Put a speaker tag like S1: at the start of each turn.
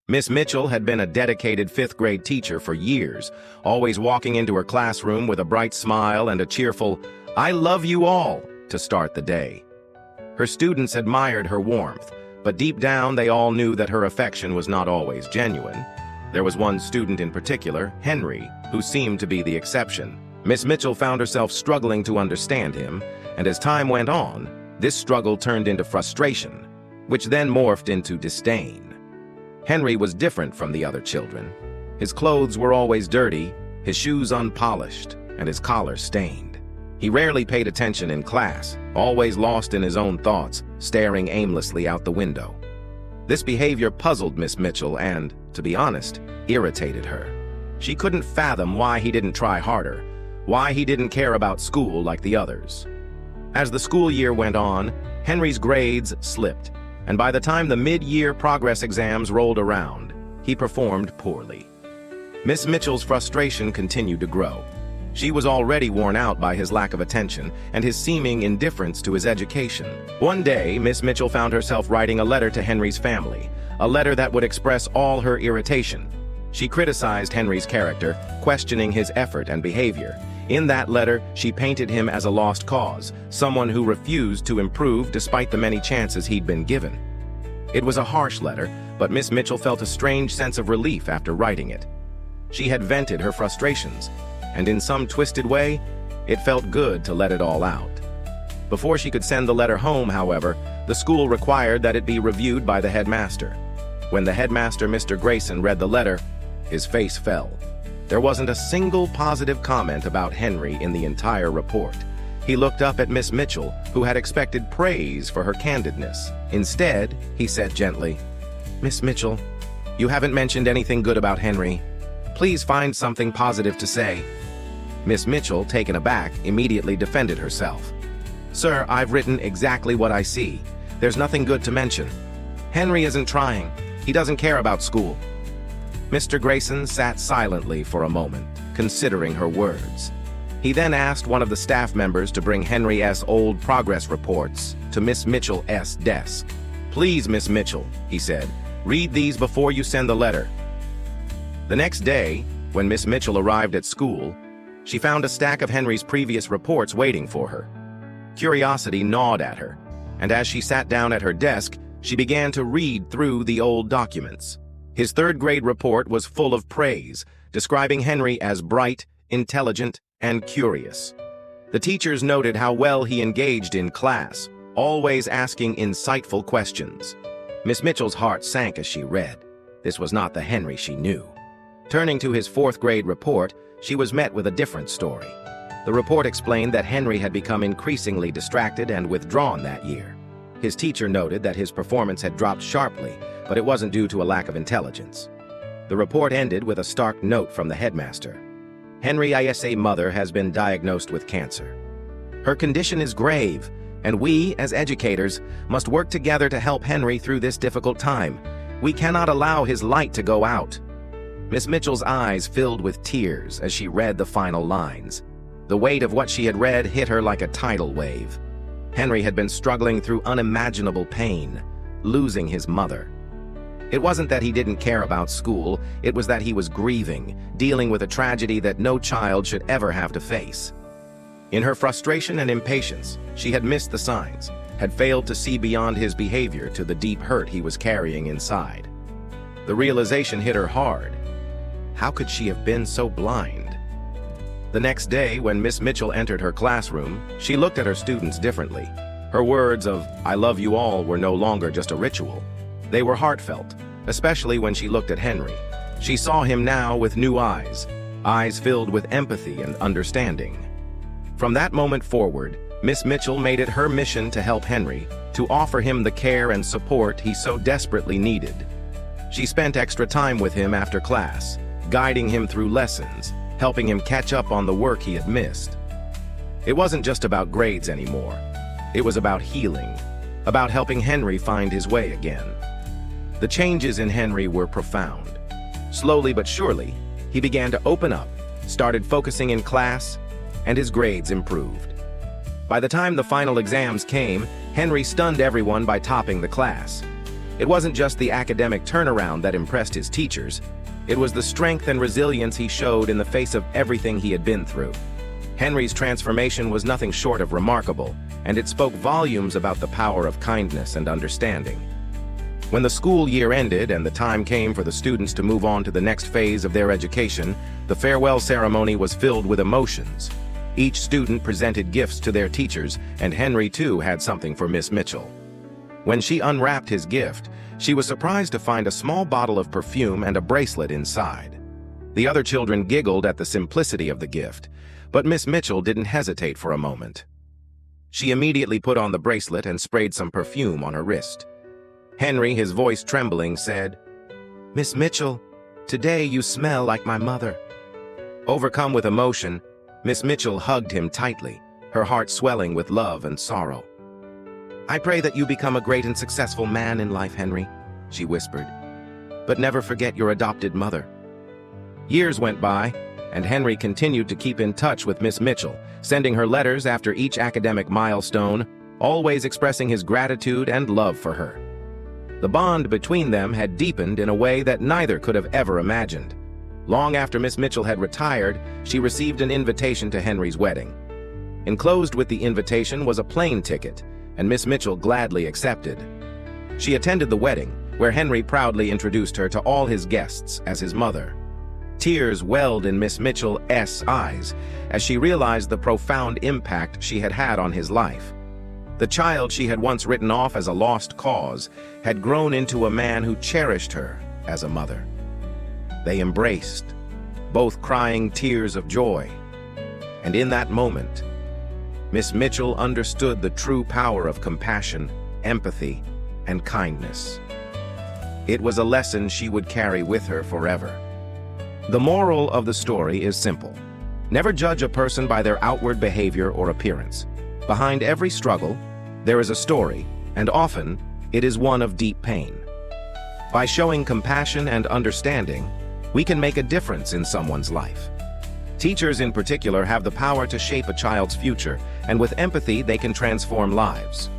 S1: Miss Mitchell had been a dedicated fifth-grade teacher for years, always walking into her classroom with a bright smile and a cheerful, "I love you all," to start the day. Her students admired her warmth, but deep down they all knew that her affection was not always genuine. There was one student in particular, Henry, who seemed to be the exception. Miss Mitchell found herself struggling to understand him, and as time went on, this struggle turned into frustration, which then morphed into disdain. Henry was different from the other children. His clothes were always dirty, his shoes unpolished, and his collar stained. He rarely paid attention in class, always lost in his own thoughts, staring aimlessly out the window. This behavior puzzled Miss Mitchell and, to be honest, irritated her. She couldn't fathom why he didn't try harder, why he didn't care about school like the others. As the school year went on, Henry's grades slipped, and by the time the mid-year progress exams rolled around, he performed poorly. Miss Mitchell's frustration continued to grow. She was already worn out by his lack of attention and his seeming indifference to his education. One day, Miss Mitchell found herself writing a letter to Henry's family, a letter that would express all her irritation. She criticized Henry's character, questioning his effort and behavior. In that letter, she painted him as a lost cause, someone who refused to improve despite the many chances he'd been given. It was a harsh letter, but Miss Mitchell felt a strange sense of relief after writing it. She had vented her frustrations, and in some twisted way, it felt good to let it all out. Before she could send the letter home, however, the school required that it be reviewed by the headmaster. When the headmaster, Mr. Grayson, read the letter, his face fell. There wasn't a single positive comment about Henry in the entire report. He looked up at Miss Mitchell, who had expected praise for her candidness. Instead, he said gently, "Miss Mitchell, you haven't mentioned anything good about Henry. Please find something positive to say." Miss Mitchell, taken aback, immediately defended herself. "Sir, I've written exactly what I see. There's nothing good to mention. Henry isn't trying. He doesn't care about school." Mr. Grayson sat silently for a moment, considering her words. He then asked one of the staff members to bring Henry's old progress reports to Miss Mitchell's desk. "Please, Miss Mitchell," he said, "read these before you send the letter." The next day, when Miss Mitchell arrived at school, she found a stack of Henry's previous reports waiting for her. Curiosity gnawed at her, and as she sat down at her desk, she began to read through the old documents. His third-grade report was full of praise, describing Henry as bright, intelligent, and curious. The teachers noted how well he engaged in class, always asking insightful questions. Miss Mitchell's heart sank as she read. This was not the Henry she knew. Turning to his fourth-grade report, she was met with a different story. The report explained that Henry had become increasingly distracted and withdrawn that year. His teacher noted that his performance had dropped sharply, but it wasn't due to a lack of intelligence. The report ended with a stark note from the headmaster. "Henry's mother has been diagnosed with cancer. Her condition is grave, and we, as educators, must work together to help Henry through this difficult time. We cannot allow his light to go out." Miss Mitchell's eyes filled with tears as she read the final lines. The weight of what she had read hit her like a tidal wave. Henry had been struggling through unimaginable pain, losing his mother. It wasn't that he didn't care about school, it was that he was grieving, dealing with a tragedy that no child should ever have to face. In her frustration and impatience, she had missed the signs, had failed to see beyond his behavior to the deep hurt he was carrying inside. The realization hit her hard. How could she have been so blind? The next day, when Miss Mitchell entered her classroom, she looked at her students differently. Her words of, "I love you all," were no longer just a ritual. They were heartfelt, especially when she looked at Henry. She saw him now with new eyes, eyes filled with empathy and understanding. From that moment forward, Miss Mitchell made it her mission to help Henry, to offer him the care and support he so desperately needed. She spent extra time with him after class, guiding him through lessons, helping him catch up on the work he had missed. It wasn't just about grades anymore. It was about healing, about helping Henry find his way again. The changes in Henry were profound. Slowly but surely, he began to open up, started focusing in class, and his grades improved. By the time the final exams came, Henry stunned everyone by topping the class. It wasn't just the academic turnaround that impressed his teachers. It was the strength and resilience he showed in the face of everything he had been through. Henry's transformation was nothing short of remarkable, and it spoke volumes about the power of kindness and understanding. When the school year ended and the time came for the students to move on to the next phase of their education, the farewell ceremony was filled with emotions. Each student presented gifts to their teachers, and Henry too had something for Miss Mitchell. When she unwrapped his gift, she was surprised to find a small bottle of perfume and a bracelet inside. The other children giggled at the simplicity of the gift, but Miss Mitchell didn't hesitate for a moment. She immediately put on the bracelet and sprayed some perfume on her wrist. Henry, his voice trembling, said, "Miss Mitchell, today you smell like my mother." Overcome with emotion, Miss Mitchell hugged him tightly, her heart swelling with love and sorrow. "I pray that you become a great and successful man in life, Henry," she whispered. "But never forget your adopted mother." Years went by, and Henry continued to keep in touch with Miss Mitchell, sending her letters after each academic milestone, always expressing his gratitude and love for her. The bond between them had deepened in a way that neither could have ever imagined. Long after Miss Mitchell had retired, she received an invitation to Henry's wedding. Enclosed with the invitation was a plane ticket, and Miss Mitchell gladly accepted. She attended the wedding, where Henry proudly introduced her to all his guests as his mother. Tears welled in Miss Mitchell's eyes as she realized the profound impact she had had on his life. The child she had once written off as a lost cause had grown into a man who cherished her as a mother. They embraced, both crying tears of joy. And in that moment, Miss Mitchell understood the true power of compassion, empathy, and kindness. It was a lesson she would carry with her forever. The moral of the story is simple. Never judge a person by their outward behavior or appearance. Behind every struggle, there is a story, and often, it is one of deep pain. By showing compassion and understanding, we can make a difference in someone's life. Teachers in particular have the power to shape a child's future, and with empathy they can transform lives.